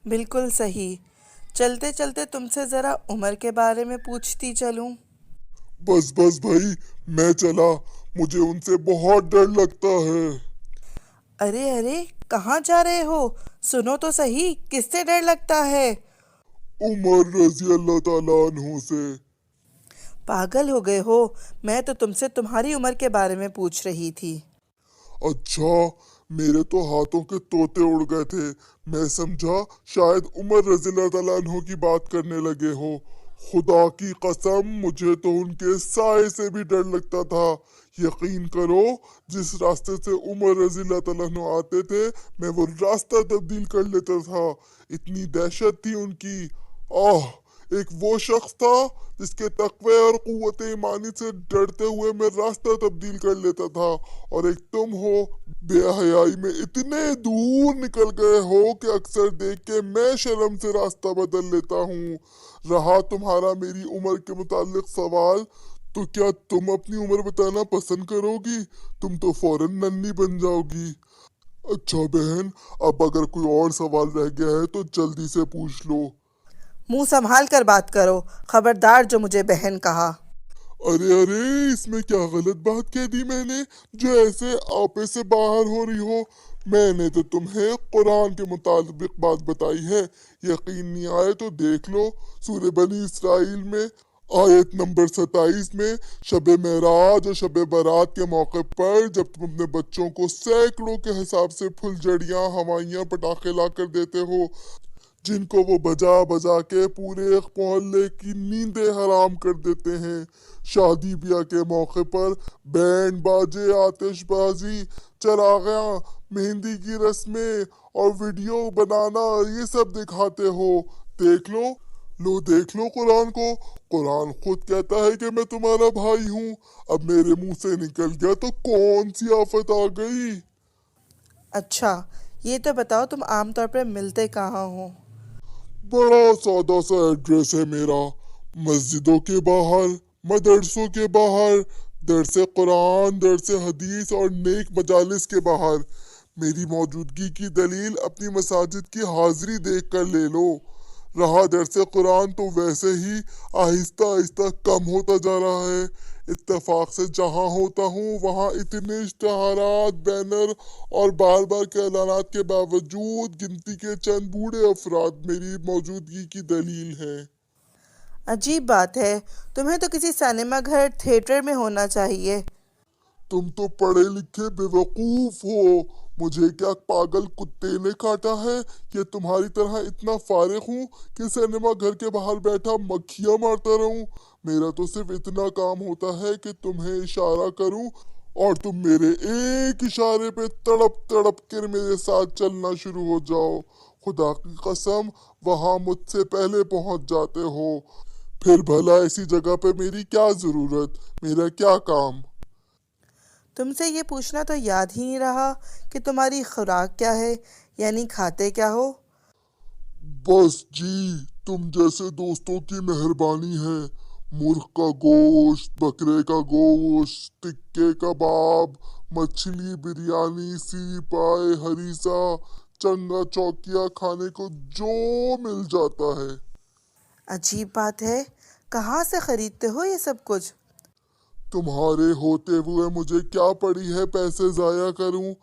بالکل صحیح. چلتے چلتے تم سے ذرا عمر کے بارے میں پوچھتی چلوں. بس بس بھائی، میں چلا، مجھے ان سے بہت ڈر لگتا ہے۔ ارے ارے، کہاں جا رہے ہو؟ سنو تو صحیح، کس سے ڈر لگتا ہے؟ عمر رضی اللہ تعالیٰ عنہ سے۔ پاگل ہو گئے ہو؟ میں تو تم سے تمہاری عمر کے بارے میں پوچھ رہی تھی. اچھا، میرے تو ہاتھوں کے طوطے اڑ گئے تھے، میں سمجھا شاید عمر رضی اللہ تعالیٰ عنہ کی بات کرنے لگے ہو۔ خدا کی قسم، مجھے تو ان کے سائے سے بھی ڈر لگتا تھا۔ یقین کرو، جس راستے سے عمر رضی اللہ تعالیٰ عنہ آتے تھے، میں وہ راستہ تبدیل کر لیتا تھا، اتنی دہشت تھی ان کی۔ ایک وہ شخص تھا جس کے تقوی اور قوت ایمانی سے ڈرتے ہوئے میں راستہ تبدیل کر لیتا تھا، اور ایک تم ہو، بے حیائی میں اتنے دور نکل گئے ہو کہ اکثر دیکھ کے میں شرم سے راستہ بدل لیتا ہوں۔ رہا تمہارا میری عمر کے متعلق سوال، تو کیا تم اپنی عمر بتانا پسند کرو گی؟ تم تو فوراً ننھی بن جاؤ گی۔ اچھا بہن، اب اگر کوئی اور سوال رہ گیا ہے تو جلدی سے پوچھ لو۔ منہ سنبھال کر بات کرو، خبردار جو مجھے بہن کہا. ارے ارے، اس میں کیا غلط بات کہہ دی میں نے جو ایسے آپے سے باہر ہو رہی ہو؟ میں نے تو تمہیں قرآن کے مطابق بات بتائی ہے، یقین نہیں آئے تو دیکھ لو۔ سورہ بنی اسرائیل میں آیت نمبر 27 میں شب معراج اور شب برات کے موقع پر جب تم اپنے بچوں کو سینکڑوں کے حساب سے پھلجھڑیاں، ہوائیاں، پٹاخے لا کر دیتے ہو، جن کو وہ بجا بجا کے پورے ایک محلے کی نیندیں حرام کر دیتے ہیں، شادی بیاہ کے موقع پر بینڈ باجے، آتش بازی، چراغاں، مہندی کی رسمیں اور ویڈیو بنانا، یہ سب دکھاتے ہو۔ دیکھ لو قرآن کو، قرآن خود کہتا ہے کہ میں تمہارا بھائی ہوں۔ اب میرے منہ سے نکل گیا تو کون سی آفت آ گئی؟ اچھا، یہ تو بتاؤ تم عام طور پر ملتے کہاں ہو؟ بڑا سادہ سا ایڈریس ہے میرا، مسجدوں کے باہر، مدرسوں کے باہر، درس قرآن، درس حدیث اور نیک مجالس کے باہر۔ میری موجودگی کی دلیل اپنی مساجد کی حاضری دیکھ کر لے لو۔ رہا درس قرآن تو ویسے ہی آہستہ آہستہ کم ہوتا جا رہا ہے۔ اتفاق سے جہاں ہوتا ہوں وہاں اتنے اشتہارات، بینر اور بار بار کے اعلانات کے باوجود گنتی کے چند بوڑھے افراد میری موجودگی کی دلیل ہیں۔ عجیب بات ہے، تمہیں تو کسی سینما گھر، تھیٹر میں ہونا چاہیے. تم تو پڑھے لکھے بے وقوف ہو، مجھے کیا پاگل کتے نے کاٹا ہے کہ تمہاری طرح اتنا فارغ ہوں کہ سینما گھر کے باہر بیٹھا مکھیاں مارتا رہوں؟ میرا تو صرف اتنا کام ہوتا ہے کہ تمہیں اشارہ کروں اور تم میرے ایک اشارے پہ تڑپ تڑپ کر میرے ساتھ چلنا شروع ہو جاؤ۔ خدا کی قسم، وہاں مجھ سے پہلے پہنچ جاتے ہو۔ پھر بھلا ایسی جگہ پہ میری کیا ضرورت، میرا کیا کام؟ تم سے یہ پوچھنا تو یاد ہی نہیں رہا کہ تمہاری خوراک کیا ہے، یعنی کھاتے کیا ہو؟ بس جی، تم جیسے دوستوں کی مہربانی ہے۔ مرغ کا گوشت، بکرے کا گوشت، ٹکے کباب، مچھلی، بریانی، سی پائے، ہریسہ، چنگا چوکیا، کھانے کو جو مل جاتا ہے۔ عجیب بات ہے، کہاں سے خریدتے ہو یہ سب کچھ؟ تمہارے ہوتے ہوئے مجھے کیا پڑی ہے پیسے ضائع کروں؟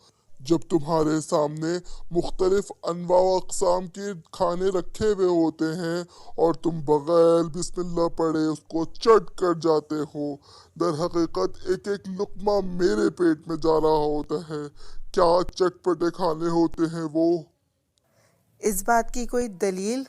جب تمہارے سامنے مختلف انواع و اقسام کے کھانے رکھے ہوئے ہوتے ہیں اور تم بغیر بسم اللہ پڑھے اس کو چٹ کر جاتے ہو، در حقیقت ایک ایک لقمہ میرے پیٹ میں جا رہا ہوتا ہے۔ کیا چٹپٹے کھانے ہوتے ہیں وہ! اس بات کی کوئی دلیل؟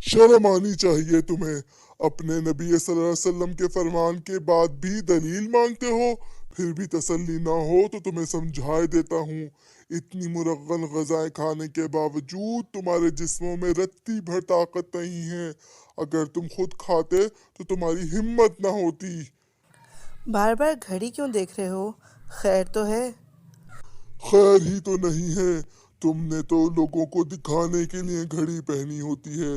شرم آنی چاہیے تمہیں، اپنے نبی صلی اللہ علیہ وسلم کے فرمان کے بعد بھی دلیل مانگتے ہو۔ پھر بھی تسلی نہ ہو تو تمہیں سمجھائے دیتا ہوں، اتنی مرغن غذائیں کھانے کے باوجود تمہارے جسموں میں رتی بھر طاقت نہیں ہے۔ اگر تم خود کھاتے تو تمہاری ہمت نہ ہوتی۔ بار بار گھڑی کیوں دیکھ رہے ہو؟ خیر تو ہے؟ خیر ہی تو نہیں ہے، تم نے تو لوگوں کو دکھانے کے لیے گھڑی پہنی ہوتی ہے۔